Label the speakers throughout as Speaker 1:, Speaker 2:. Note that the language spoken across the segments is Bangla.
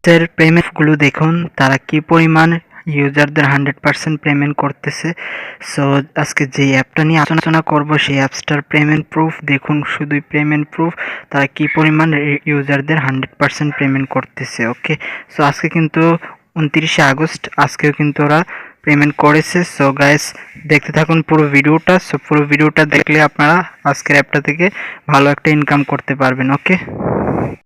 Speaker 1: অ্যাপসের পেমেন্টগুলো দেখুন তারা কি পরিমাণ ইউজারদের 100% পেমেন্ট করতেছে। সো আজকে যে অ্যাপটা নিয়ে আলোচনা করব সেই অ্যাপসটার পেমেন্ট প্রুফ দেখুন, শুধুই পেমেন্ট প্রুফ তারা কি পরিমাণ ইউজারদের 100% পেমেন্ট করতেছে। ওকে, সো আজকে কিন্তু 29শে আগস্ট, আজকেও কিন্তু ওরা পেমেন্ট করেছে। সো গাইস দেখতে থাকুন পুরো ভিডিওটা। সো পুরো ভিডিওটা দেখলে আপনারা আজকের অ্যাপটা থেকে ভালো একটা ইনকাম করতে পারবেন। ওকে,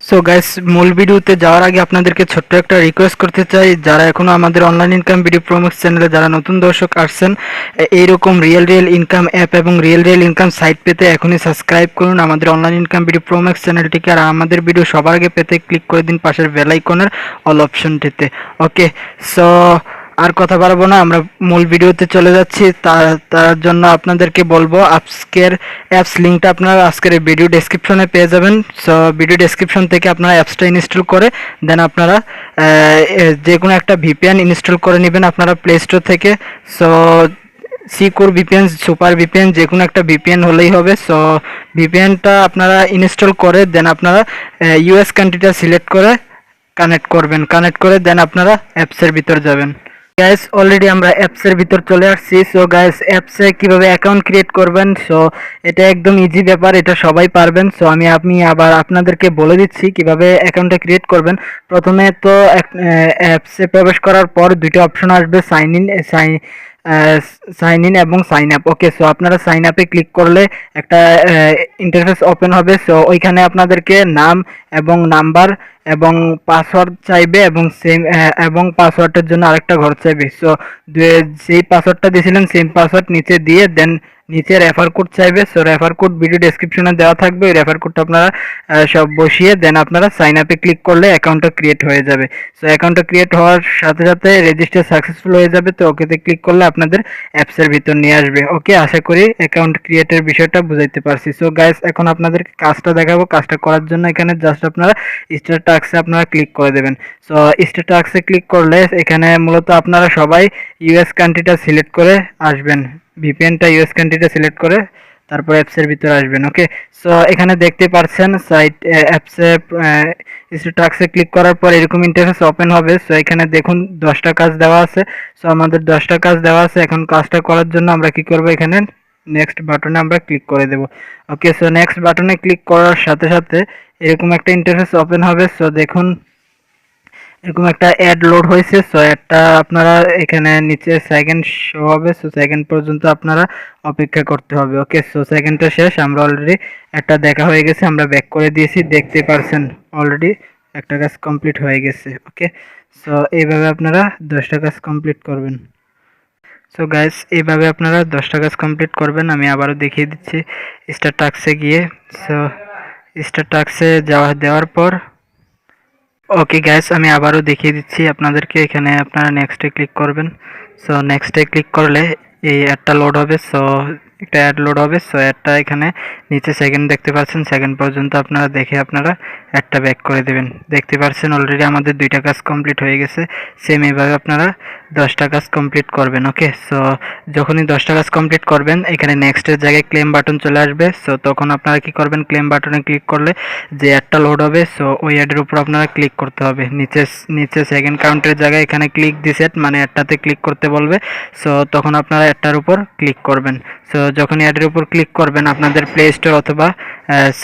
Speaker 1: সো গাইস মূল ভিডিওতে যাওয়ার আগে আপনাদেরকে ছোট্ট একটা রিকোয়েস্ট করতে চাই, যারা এখনো আমাদের অনলাইন ইনকাম ভিডিও প্রোমোস চ্যানেলে যারা নতুন দর্শক আসছেন, এইরকম রিয়েল ইনকাম অ্যাপ এবং রিয়েল ইনকাম সাইট পেতে এখনই সাবস্ক্রাইব করুন আমাদের অনলাইন ইনকাম ভিডিও প্রোমোস চ্যানেলটিকে, আর আমাদের ভিডিও সবার আগে পেতে ক্লিক করে দিন পাশের বেল আইকনের অল অপশনটিতে। ওকে, সো আর কথা বাড়াবো না, আমরা মূল ভিডিওতে চলে যাচ্ছি। তার জন্য আপনাদেরকে বলবো আজকের অ্যাপস লিঙ্কটা আপনারা আজকের ভিডিও ডেসক্রিপশনে পেয়ে যাবেন। সো ভিডিও ডেসক্রিপশন থেকে আপনারা অ্যাপসটা ইনস্টল করে দেন আপনারা যে কোনো একটা ভিপিএন ইনস্টল করে নেবেন আপনারা প্লে স্টোর থেকে। So secure VPN, super VPN, যে কোনো একটা ভিপিএন হলেই হবে। সো ভিপিএনটা আপনারা ইনস্টল করে দেন আপনারা ইউএস কান্ট্রিটা সিলেক্ট করে কানেক্ট করবেন, কানেক্ট করে দেন আপনারা অ্যাপসের ভিতর যাবেন। গাইস অলরেডি আমরা অ্যাপসের ভিতর চলে আসছি। সো গাইস অ্যাপসে কিভাবে অ্যাকাউন্ট ক্রিয়েট করবেন, সো এটা একদম ইজি ব্যাপার, এটা সবাই পারবেন। সো আমি আবার আপনাদেরকে বলে দিচ্ছি কিভাবে অ্যাকাউন্টটা ক্রিয়েট করবেন। প্রথমে তো অ্যাপসে প্রবেশ করার পর দুইটা অপশন আসবে, সাইন ইন এবং সাইন আপ। ওকে, সো আপনারা সাইন আপে ক্লিক করলে একটা ইন্টারফেস ওপেন হবে। সো ওইখানে আপনাদেরকে নাম এবং নাম্বার এবং পাসওয়ার্ড চাইবে এবং পাসওয়ার্ডের জন্য আরেকটা ঘর চাইবে। সো যেই পাসওয়ার্ডটা দিয়েছিলেন সেম পাসওয়ার্ড নিচে দিয়ে দেন নিচে রেফার কোড চাইবে। সো রেফার কোড ভিডিও ডেসক্রিপশনে দেওয়া থাকবে, ওই রেফার কোডটা আপনারা সব বসিয়ে দেন আপনারা সাইন আপে ক্লিক করলে অ্যাকাউন্টটা ক্রিয়েট হয়ে যাবে। সো অ্যাকাউন্টটা ক্রিয়েট হওয়ার সাথে সাথে রেজিস্টার সাকসেসফুল হয়ে যাবে। তো ওকেতে ক্লিক করলে আপনাদের অ্যাপসের ভিতর নিয়ে আসবে। ওকে, আশা করি অ্যাকাউন্ট ক্রিয়েটের বিষয়টা বুঝাইতে পারছি। সো গাইস এখন আপনাদেরকে কাজটা দেখাবো। কাজটা করার জন্য এখানে জাস্ট আপনারা স্টার্ট টাস্কে আপনারা ক্লিক করে দেবেন। সো স্টার্ট টাস্কে ক্লিক করলে এখানে মূলত আপনারা সবাই ইউএস কান্ট্রিটা সিলেক্ট করে আসবেন, ভিপিএনটা ইউএস কান্ট্রিটা সিলেক্ট করে তারপর অ্যাপসের ভিতরে আসবেন। ওকে, সো এখানে দেখতে পাচ্ছেন সাইট অ্যাপসে টাস্কে ক্লিক করার পর এরকম ইন্টারফেস ওপেন হবে। সো এখানে দেখুন 10টা কাজ দেওয়া আছে। সো আমাদের 10টা কাজ দেওয়া আছে। এখন কাজটা করার জন্য আমরা কি করব, এখানে নেক্সট বাটনে আমরা ক্লিক করে দেব। ওকে, সো নেক্সট বাটনে ক্লিক করার সাথে সাথে এরকম একটা ইন্টারফেস ওপেন হবে। সো দেখুন এরকম একটা অ্যাড লোড হয়েছে। সো অ্যাডটা আপনারা এখানে নিচে সেকেন্ড শো হবে। সো সেকেন্ড পর্যন্ত আপনারা অপেক্ষা করতে হবে। ওকে, সো সেকেন্ডটা শেষ, আমরা অলরেডি একটা দেখা হয়ে গেছে, আমরা ব্যাক করে দিয়েছি, দেখতে পারছেন অলরেডি একটা কাজ কমপ্লিট হয়ে গেছে। ওকে, সো এইভাবে আপনারা 10টা কাজ কমপ্লিট করবেন। সো গাইস এইভাবে আপনারা 10টা কাজ কমপ্লিট করবেন। আমি আবারও দেখিয়ে দিচ্ছি স্টার টাস্কে গিয়ে। সো স্টার টাস্কে দেওয়ার পর ওকে গাইস আমি আবারও দেখিয়ে দিচ্ছি আপনাদেরকে, এখানে আপনারা নেক্সটে ক্লিক করবেন। সো নেক্সটে ক্লিক করলে এই অ্যাডটা লোড হবে। সো একটা অ্যাড লোড হবে। সো অ্যাডটা এখানে নিচে সেকেন্ড দেখতে পাচ্ছেন, সেকেন্ড পর্যন্ত আপনারা দেখে আপনারা অ্যাডটা ব্যাক করে দেবেন। দেখতে পাচ্ছেন অলরেডি আমাদের 2টা কাজ কমপ্লিট হয়ে গেছে। সেম এইভাবে আপনারা 10টা কাজ কমপ্লিট করবেন। ওকে, সো যখনই 10টা কাজ কমপ্লিট করবেন এখানে নেক্সটের জায়গায় ক্লেম বাটন চলে আসবে। সো তখন আপনারা কি করবেন, ক্লেম বাটনে ক্লিক করলে যে অ্যাডটা লোড হবে সো ওই অ্যাডের উপর আপনারা ক্লিক করতে হবে। নিচে সেকেন্ড কাউন্টের জায়গায় এখানে ক্লিক দিসেট মানে অ্যাডটাতে ক্লিক করতে বলবে। সো তখন আপনারা অ্যাডটার উপর ক্লিক করবেন। সো যখন অ্যাডের উপর ক্লিক করবেন আপনাদের প্লে স্টোর অথবা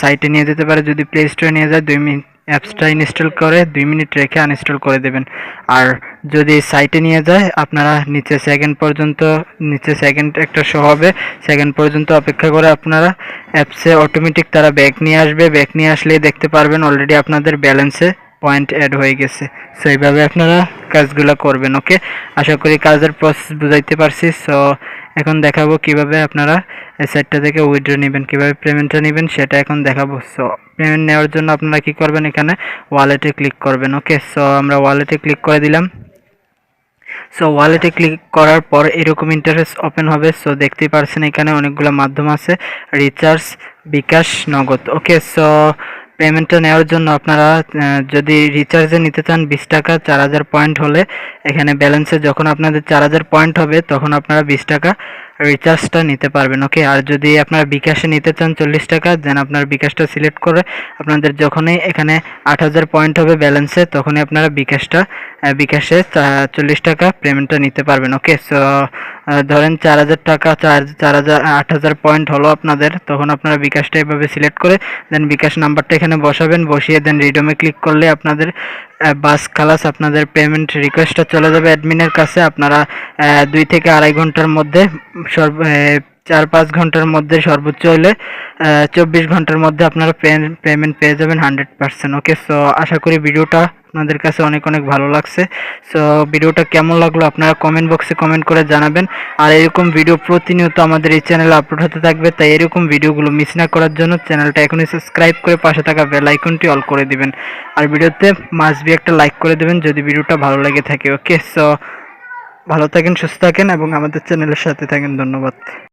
Speaker 1: সাইটে নিয়ে যেতে পারে। যদি প্লে স্টোরে নিয়ে যায় 2 মিনিট অ্যাপসটা ইনস্টল করে 2 মিনিট রেখে আনইনস্টল করে দেবেন। আর যদি সাইটে নিয়ে যায় আপনারা নিচে সেকেন্ড একটা শো হবে, সেকেন্ড পর্যন্ত অপেক্ষা করে আপনারা অ্যাপসে অটোমেটিক তারা ব্যাক নিয়ে আসবে। ব্যাক নিয়ে আসলেই দেখতে পারবেন অলরেডি আপনাদের ব্যালেন্সে পয়েন্ট অ্যাড হয়ে গেছে। সো এইভাবে আপনারা কাজগুলো করবেন। ওকে, আশা করি কাজের প্রসেস বুঝাইতে পারছি। সো এখন দেখাবো কিভাবে আপনারা এই সাইটটা থেকে উইথড্র নেবেন, কিভাবে পেমেন্টটা নেবেন সেটা এখন দেখাবো। সো পেমেন্ট নেওয়ার জন্য আপনারা কি করবেন, এখানে ওয়ালেটে ক্লিক করবেন। ওকে, সো আমরা ওয়ালেটে ক্লিক করে দিলাম। সো ওয়ালেটে ক্লিক করার পর এরকম ইন্টারফেস ওপেন হবে। সো দেখতেই পারছেন এখানে অনেকগুলো মাধ্যম আছে, রিচার্জ, বিকাশ, নগদ। ওকে, সো পেমেন্টটা নেওয়ার জন্য আপনারা যদি রিচার্জে নিতে চান 20 টাকা 4000 পয়েন্ট হলে এখানে ব্যালেন্সে যখন আপনাদের 4000 পয়েন্ট হবে তখন আপনারা 20 টাকা রিচার্জটা নিতে পারবেন। ওকে, আর যদি আপনারা বিকাশে নিতে চান 40 টাকা, দেন আপনার বিকাশটা সিলেক্ট করে আপনাদের যখনই এখানে 8000 পয়েন্ট হবে ব্যালেন্সে তখনই আপনারা বিকাশে 40 টাকা পেমেন্টটা নিতে পারবেন। ওকে, সো ধরেন 4000 টাকা 8000 পয়েন্ট হলো আপনাদের, তখন আপনারা বিকাশটা এভাবে সিলেক্ট করে দেন বিকাশ নাম্বারটা এখানে বসাবেন, বসিয়ে দেন রিডমে ক্লিক করলে আপনাদের বাস খালাস আপনাদের পেমেন্ট রিকোয়েস্টটা চলে যাবে অ্যাডমিনের কাছে। আপনারা 2 থেকে 2.5 ঘন্টার মধ্যে 4-5 ঘন্টার মধ্যে সর্বোচ্চ হলে 24 ঘন্টার মধ্যে আপনারা পেমেন্ট পেয়ে যাবেন 100%। ওকে, সো আশা করি ভিডিওটা আপনাদের কাছে অনেক অনেক ভালো লাগছে। সো ভিডিওটা কেমন লাগলো আপনারা কমেন্ট বক্সে কমেন্ট করে জানাবেন। আর এরকম ভিডিও প্রতিনিয়ত আমাদের এই চ্যানেলে আপলোড হতে থাকবে, তাই এরকম ভিডিওগুলো মিস না করার জন্য চ্যানেলটা এখনই সাবস্ক্রাইব করে পাশে থাকা বেল আইকনটি অল করে দিবেন। আর ভিডিওতে মাস্ট বি একটা লাইক করে দেবেন যদি ভিডিওটা ভালো লেগে থাকে। ওকে, সো ভালো থাকেন, সুস্থ থাকেন এবং আমাদের চ্যানেলের সাথে থাকেন। ধন্যবাদ।